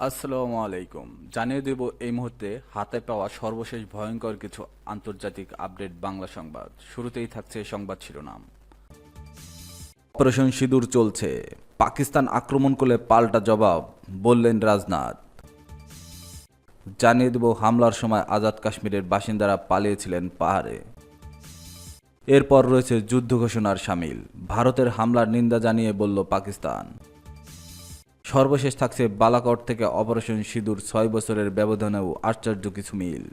আসসালামু আলাইকুম। জানিয়ে দেব এই মুহূর্তে হাতে পাওয়া সর্বশেষ ভয়ঙ্কর কিছু আন্তর্জাতিক আপডেট বাংলা সংবাদ। শুরুতেই থাকছে সংবাদ শিরোনাম। অপারেশন সিঁদুর চলছে, পাকিস্তান আক্রমণ করলে পাল্টা জবাব, বললেন রাজনাথ। জানিয়ে দেব হামলার সময় আজাদ কাশ্মীরের বাসিন্দারা পালিয়েছিলেন পাহাড়ে। এরপর রয়েছে যুদ্ধ ঘোষণার শামিল, ভারতের হামলার নিন্দা জানিয়ে বলল পাকিস্তান। সর্বশেষ থাকছে বালাকোট থেকে অপারেশন সিঁদুর ৬ বছরের ব্যবধানেও আশ্চর্য কিছু মিল।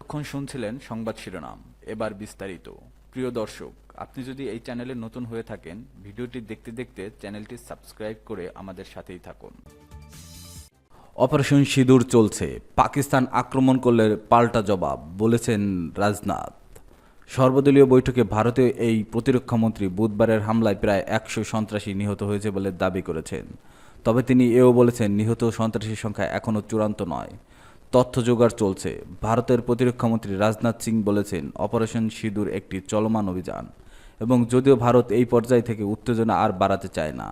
এখন শুনছিলেন সংবাদ শিরোনাম, এবার বিস্তারিত। প্রিয় দর্শক, আপনি যদি এই চ্যানেলে নতুন হয়ে থাকেন, ভিডিওটি দেখতে দেখতে চ্যানেলটি সাবস্ক্রাইব করে আমাদের সাথেই থাকুন। অপারেশন সিঁদুর চলছে, পাকিস্তান আক্রমণ করলে পাল্টা জবাব, বলেছেন রাজনাথ। সর্বদলীয় বৈঠকে ভারতীয় এই প্রতিরক্ষামন্ত্রী বুধবারের হামলায় প্রায় ১০০ সন্ত্রাসী নিহত হয়েছে বলে দাবি করেছেন। তবে তিনি এও বলেছেন, নিহত সন্ত্রাসীর সংখ্যা এখনও চূড়ান্ত নয়, তথ্য জোগাড় চলছে। ভারতের প্রতিরক্ষামন্ত্রী রাজনাথ সিং বলেছেন, অপারেশন সিঁদুর একটি চলমান অভিযান এবং যদিও ভারত এই পর্যায় থেকে উত্তেজনা আর বাড়াতে চায় না,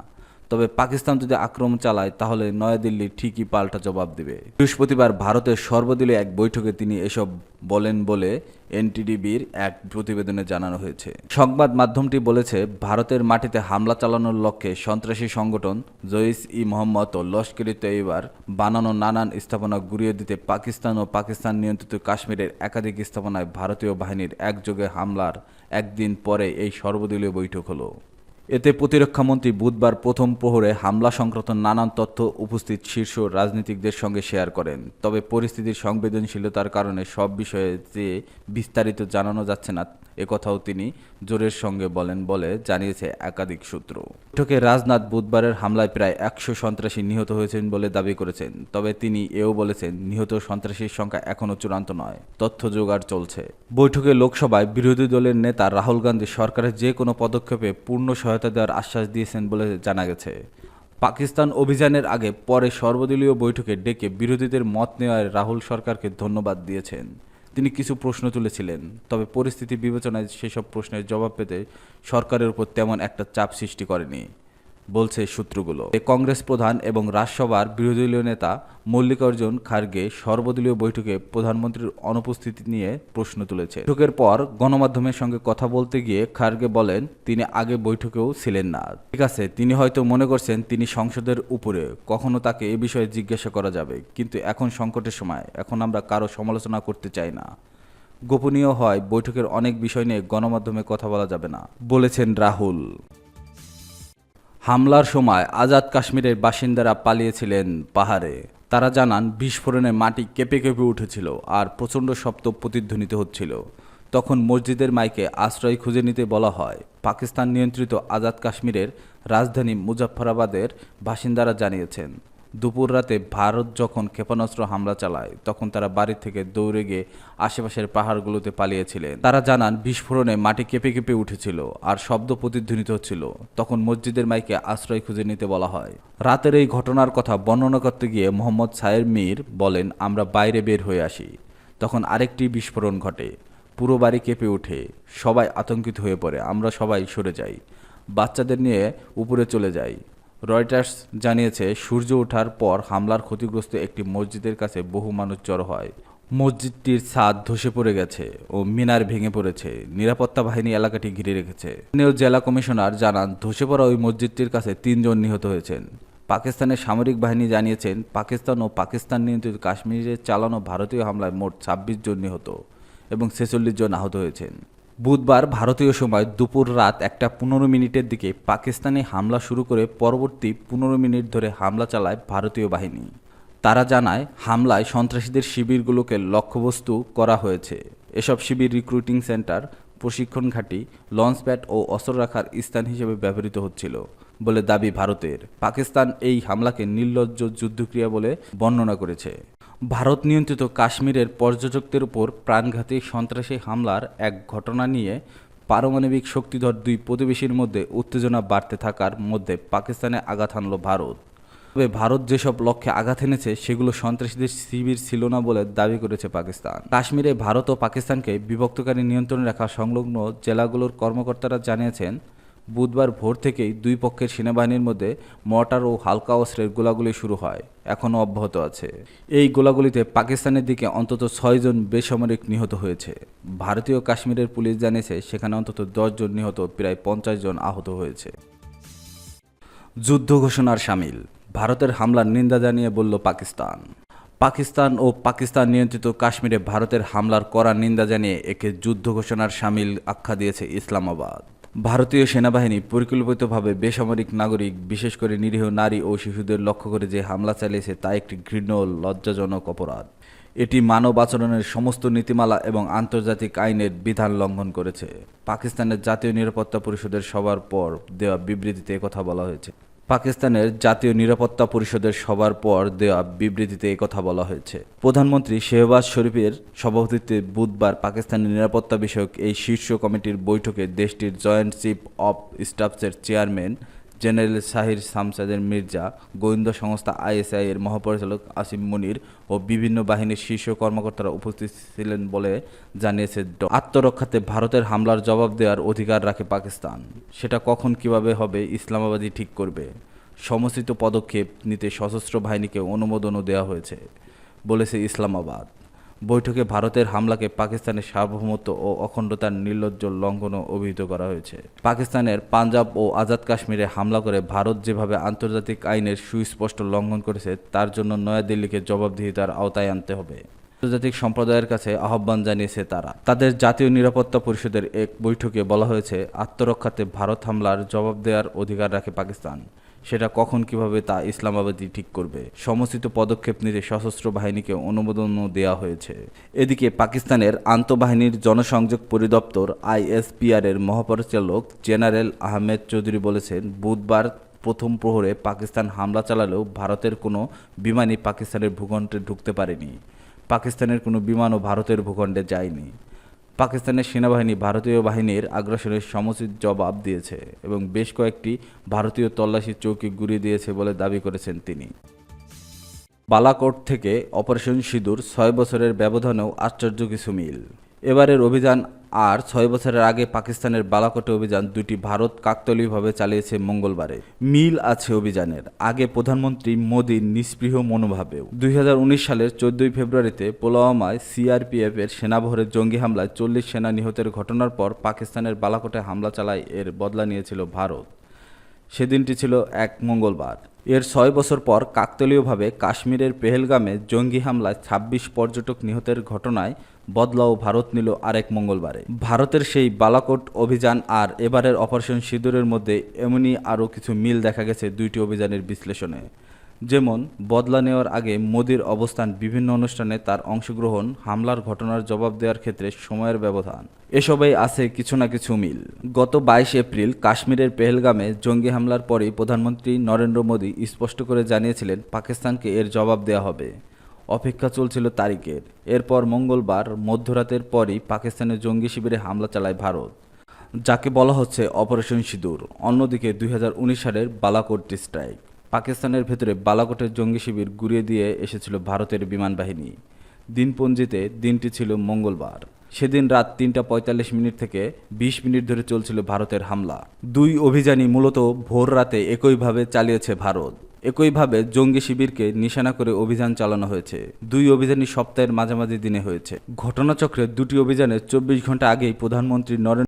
তবে পাকিস্তান যদি আক্রমণ চালায় তাহলে নয়াদিল্লি ঠিকই পাল্টা জবাব দেবে। বৃহস্পতিবার ভারতের সর্বদলীয় এক বৈঠকে তিনি এসব বলেন বলে এনটিডিবির এক প্রতিবেদনে জানানো হয়েছে। সংবাদ মাধ্যমটি বলেছে, ভারতের মাটিতে হামলা চালানোর লক্ষ্যে সন্ত্রাসী সংগঠন জইশ-ই মোহাম্মদ ও লস্কর-ই তৈয়বার বানানো নানান স্থাপনা গুঁড়িয়ে দিতে পাকিস্তান ও পাকিস্তান নিয়ন্ত্রিত কাশ্মীরের একাধিক স্থাপনায় ভারতীয় বাহিনীর একযোগে হামলার একদিন পরে এই সর্বদলীয় বৈঠক হলো। এতে প্রতিরক্ষামন্ত্রী বুধবার প্রথম প্রহরে হামলা সংক্রান্ত নানান তথ্য উপস্থিত শীর্ষ রাজনীতিকদের সঙ্গে শেয়ার করেন। তবে পরিস্থিতির সংবেদনশীলতার কারণে সব বিষয়ে যে বিস্তারিত জানানো যাচ্ছে না, একথাও তিনি জোরের সঙ্গে বলেন বলে জানিয়েছে একাধিক সূত্র। বৈঠকে রাজনাথ বুধবারের হামলায় প্রায় ১০০ সন্ত্রাসী নিহত হয়েছেন বলে দাবি করেছেন। তবে তিনি এও বলেছেন, নিহত সন্ত্রাসীর সংখ্যা এখনও চূড়ান্ত নয়, তথ্য জোগাড় চলছে। বৈঠকে লোকসভায় বিরোধী দলের নেতা রাহুল গান্ধী সরকারের যে কোনো পদক্ষেপে পূর্ণ সহায়তা দেওয়ার আশ্বাস দিয়েছেন বলে জানা গেছে। পাকিস্তান অভিযানের আগে পরে সর্বদলীয় বৈঠকে ডেকে বিরোধীদের মত নেওয়ায় রাহুল সরকারকে ধন্যবাদ দিয়েছেন। তিনি কিছু প্রশ্ন তুলেছিলেন, তবে পরিস্থিতি বিবেচনায় সেসব প্রশ্নের জবাব পেতে সরকারের উপর তেমন একটা চাপ সৃষ্টি করেনি বলছে সূত্রগুলো। কংগ্রেস প্রধান এবং রাজ্যসভার বিরোধী দলীয় নেতা মল্লিকার্জুন খার্গে সর্বদলীয় বৈঠকে প্রধানমন্ত্রীর অনুপস্থিতি নিয়ে প্রশ্ন তুলেছে। বৈঠকের পর গণমাধ্যমের সঙ্গে কথা বলতে গিয়ে খার্গে বলেন, তিনি আগে বৈঠকেও ছিলেন না। ঠিক আছে, তিনি হয়তো মনে করছেন তিনি সংসদের উপরে, কখনো তাকে এ বিষয়ে জিজ্ঞাসা করা যাবে, কিন্তু এখন সংকটের সময়, এখন আমরা কারো সমালোচনা করতে চাই না। গোপনীয় হয় বৈঠকের অনেক বিষয় নিয়ে গণমাধ্যমে কথা বলা যাবে না, বলেছেন রাহুল। হামলার সময় আজাদ কাশ্মীরের বাসিন্দারা পালিয়েছিলেন পাহাড়ে। তারা জানান, বিস্ফোরণে মাটি কেঁপে কেঁপে উঠেছিল আর প্রচণ্ড শব্দ প্রতিধ্বনিত হচ্ছিল। তখন মসজিদের মাইকে আশ্রয় খুঁজে নিতে বলা হয়। পাকিস্তান নিয়ন্ত্রিত আজাদ কাশ্মীরের রাজধানী মুজাফফরাবাদের বাসিন্দারা জানিয়েছেন, দুপুর রাতে ভারত যখন ক্ষেপণাস্ত্র হামলা চালায় তখন তারা বাড়ি থেকে দৌড়ে গিয়ে আশেপাশের পাহাড়গুলোতে পালিয়েছিলেন। তারা জানান, বিস্ফোরণে মাটি কেঁপে কেঁপে উঠেছিল আর শব্দ প্রতিধ্বনিত হচ্ছিল। তখন মসজিদের মাইকে আশ্রয় খুঁজে নিতে বলা হয়। রাতের এই ঘটনার কথা বর্ণনা করতে গিয়ে মোহাম্মদ সায়ের মীর বলেন, আমরা বাইরে বের হয়ে আসি। তখন আরেকটি বিস্ফোরণ ঘটে, পুরো বাড়ি কেঁপে ওঠে, সবাই আতঙ্কিত হয়ে পড়ে, আমরা সবাই সরে যাই, বাচ্চাদের নিয়ে উপরে চলে যাই। রয়টার্স জানিয়েছে, সূর্য ওঠার পর হামলার ক্ষতিগ্রস্ত একটি মসজিদের কাছে বহু মানুষ জড়ো হয়। মসজিদটির ছাদ ধসে পড়ে গেছে ও মিনার ভেঙে পড়েছে। নিরাপত্তা বাহিনী এলাকাটি ঘিরে রেখেছে। স্থানীয় জেলা কমিশনার জানান, ধসে পড়া ওই মসজিদটির কাছে ৩ জন নিহত হয়েছেন। পাকিস্তানের সামরিক বাহিনী জানিয়েছেন, পাকিস্তান ও পাকিস্তান নিয়ন্ত্রিত কাশ্মীরে চালানো ভারতীয় হামলায় মোট ২৬ জন নিহত এবং ৪৬ জন আহত হয়েছেন। বুধবার ভারতীয় সময় দুপুর রাত ১:১৫ দিকে পাকিস্তানি হামলা শুরু করে পরবর্তী ১৫ মিনিট ধরে হামলা চালায় ভারতীয় বাহিনী। তারা জানায়, হামলায় সন্ত্রাসীদের শিবিরগুলোকে লক্ষ্যবস্তু করা হয়েছে। এসব শিবির রিক্রুটিং সেন্টার, প্রশিক্ষণ ঘাঁটি, লঞ্চপ্যাড ও অস্ত্র রাখার স্থান হিসেবে ব্যবহৃত হচ্ছিল বলে দাবি ভারতের। পাকিস্তান এই হামলাকে নির্লজ্জ যুদ্ধক্রিয়া বলে বর্ণনা করেছে। ভারত নিয়ন্ত্রিত কাশ্মীরের পর্যটকদের উপর প্রাণঘাতী সন্ত্রাসী হামলার এক ঘটনা নিয়ে পারমাণবিক শক্তিধর দুই প্রতিবেশীর মধ্যে উত্তেজনা বাড়তে থাকার মধ্যে পাকিস্তানে আঘাত হানল ভারত। তবে ভারত যেসব লক্ষ্যে আঘাত এনেছে সেগুলো সন্ত্রাসীদের শিবির ছিল না বলে দাবি করেছে পাকিস্তান। কাশ্মীরে ভারত ও পাকিস্তানকে বিভক্তকারী নিয়ন্ত্রণে রাখা সংলগ্ন জেলাগুলোর কর্মকর্তারা জানিয়েছেন, বুধবার ভোর থেকেই দুই পক্ষের সেনাবাহিনীর মধ্যে মর্টার ও হালকা অস্ত্রের গোলাগুলি শুরু হয়, এখনও অব্যাহত আছে। এই গোলাগুলিতে পাকিস্তানের দিকে অন্তত 6 জন বেসামরিক নিহত হয়েছে। ভারতীয় কাশ্মীরের পুলিশ জানিয়েছে সেখানে অন্তত 10 জন নিহত, প্রায় 50 জন আহত হয়েছে। যুদ্ধ ঘোষণার শামিল, ভারতের হামলার নিন্দা জানিয়ে বলল পাকিস্তান। পাকিস্তান ও পাকিস্তান নিয়ন্ত্রিত কাশ্মীরে ভারতের হামলার কড়া নিন্দা জানিয়ে একে যুদ্ধ ঘোষণার শামিল আখ্যা দিয়েছে ইসলামাবাদ। ভারতীয় সেনাবাহিনী পরিকল্পিতভাবে বেসামরিক নাগরিক, বিশেষ করে নিরীহ নারী ও শিশুদের লক্ষ্য করে যে হামলা চালিয়েছে তা একটি ঘৃণ্য ও লজ্জাজনক অপরাধ। এটি মানব আচরণের সমস্ত নীতিমালা এবং আন্তর্জাতিক আইনের বিধান লঙ্ঘন করেছে। পাকিস্তানের জাতীয় নিরাপত্তা পরিষদের সভার পর দেওয়া বিবৃতিতে একথা বলা হয়েছে। প্রধানমন্ত্রী শেহবাজ শরীফের সভাপতিত্বে বুধবার পাকিস্তানের নিরাপত্তা বিষয়ক এই শীর্ষ কমিটির বৈঠকে দেশটির জয়েন্ট চিফ অব স্টাফসের চেয়ারম্যান জেনারেল শাহির শামসাদের মির্জা, গোয়েন্দা সংস্থা আইএসআই এর মহাপরিচালক আসিম মুনির ও বিভিন্ন বাহিনীর শীর্ষ কর্মকর্তারা উপস্থিত ছিলেন বলে জানিয়েছে। আত্মরক্ষাতে ভারতের হামলার জবাব দেওয়ার অধিকার রাখে পাকিস্তান। সেটা কখন কিভাবে হবে ইসলামাবাদই ঠিক করবে। সমন্বিত পদক্ষেপ নিতে সশস্ত্র বাহিনীকে অনুমোদনও দেওয়া হয়েছে বলেছে ইসলামাবাদ। বৈঠকে ভারতের হামলাকে পাকিস্তানের সার্বভৌমত্ব ও অখণ্ডতার নির্লজ্জ লঙ্ঘনও অভিহিত করা হয়েছে। পাকিস্তানের পাঞ্জাব ও আজাদ কাশ্মীরে হামলা করে ভারত যেভাবে আন্তর্জাতিক আইনের সুস্পষ্ট লঙ্ঘন করেছে তার জন্য নয়াদিল্লিকে জবাবদিহিতার আওতায় আনতে হবে। আন্তর্জাতিক সম্প্রদায়ের কাছে আহ্বান জানিয়েছে তারা। তাদের জাতীয় নিরাপত্তা পরিষদের এক বৈঠকে বলা হয়েছে, আত্মরক্ষাতে ভারত হামলার জবাব দেওয়ার অধিকার রাখে পাকিস্তান। সেটা কখন কিভাবে তা ইসলামাবাদই ঠিক করবে। সমন্বিত পদক্ষেপ নিতে সশস্ত্র বাহিনীকে অনুমোদনও দেওয়া হয়েছে। এদিকে পাকিস্তানের আন্তঃবাহিনীর জনসংযোগ পরিদপ্তর আইএসপিআর এর মহাপরিচালক জেনারেল আহমেদ চৌধুরী বলেছেন, বুধবার প্রথম প্রহরে পাকিস্তান হামলা চালালেও ভারতের কোনো বিমানই পাকিস্তানের ভূখণ্ডে ঢুকতে পারেনি। পাকিস্তানের কোনো বিমানও ভারতের ভূখণ্ডে যায়নি। পাকিস্তানের সেনাবাহিনী ভারতীয় বাহিনীর আগ্রাসনের সমুচিত জবাব দিয়েছে এবং বেশ কয়েকটি ভারতীয় তল্লাশি চৌকি গুঁড়িয়ে দিয়েছে বলে দাবি করেছেন তিনি। বালাকোট থেকে অপারেশন সিঁদুর 6 বছরের ব্যবধানেও আশ্চর্য কিছু মিল। এবারের অভিযান আর 6 বছরের আগে পাকিস্তানের বালাকোটে অভিযান দুটি ভারত কাকতালীয়ভাবে চালিয়েছে মঙ্গলবারে। মিল আছে অভিযানের। আগে প্রধানমন্ত্রী মোদীর নিস্পৃহ মনোভাবেও। 2019 সালের 14 ফেব্রুয়ারিতে পুলওয়ামায় সিআরপিএফ এর সেনাবহরের জঙ্গি হামলায় 40 সেনা নিহতের ঘটনার পর পাকিস্তানের বালাকোটে হামলা চালায় এর বদলা নিয়েছিল ভারত। সেদিনটি ছিল এক মঙ্গলবার। এর 6 বছর পর কাকতালীয়ভাবে কাশ্মীরের পেহেলগামে জঙ্গি হামলায় 26 পর্যটক নিহতের ঘটনায় বদলাও ভারত নিল আরেক মঙ্গলবারে। ভারতের সেই বালাকোট অভিযান আর এবারের অপারেশন সিঁদুরের মধ্যে এমনই আরও কিছু মিল দেখা গেছে দুইটি অভিযানের বিশ্লেষণে। যেমন, বদলা নেওয়ার আগে মোদির অবস্থান, বিভিন্ন অনুষ্ঠানে তার অংশগ্রহণ, হামলার ঘটনার জবাব দেওয়ার ক্ষেত্রে সময়ের ব্যবধান, এসবেই আছে কিছু না কিছু মিল। গত 22 এপ্রিল কাশ্মীরের পেহেলগামে জঙ্গি হামলার পরেই প্রধানমন্ত্রী নরেন্দ্র মোদী স্পষ্ট করে জানিয়েছিলেন পাকিস্তানকে এর জবাব দেওয়া হবে। অপেক্ষা চলছিল তারিখের। এরপর মঙ্গলবার মধ্যরাতের পরই পাকিস্তানের জঙ্গি শিবিরে হামলা চালায় ভারত, যাকে বলা হচ্ছে অপারেশন সিঁদুর। অন্যদিকে 2019 সালের বালাকোট স্ট্রাইক। পাকিস্তানের ভেতরে বালাকোটের জঙ্গি শিবির গুঁড়িয়ে দিয়ে এসেছিল ভারতের বিমান বাহিনী। দিনপঞ্জিতে দিনটি ছিল মঙ্গলবার। সেদিন রাত 3টা 45 থেকে 20 মিনিট ধরে চলছিল ভারতের হামলা। দুই অভিযানই মূলত ভোর রাতে একইভাবে চালিয়েছে ভারত। একইভাবে জঙ্গি শিবিরকে নিশানা করে অভিযান চালানো হয়েছে। দুই অভিযানই সপ্তাহের মাঝামাঝি দিনে হয়েছে। ঘটনাচক্রে দুটি অভিযানের 24 ঘন্টা আগেই প্রধানমন্ত্রী নরেন্দ্র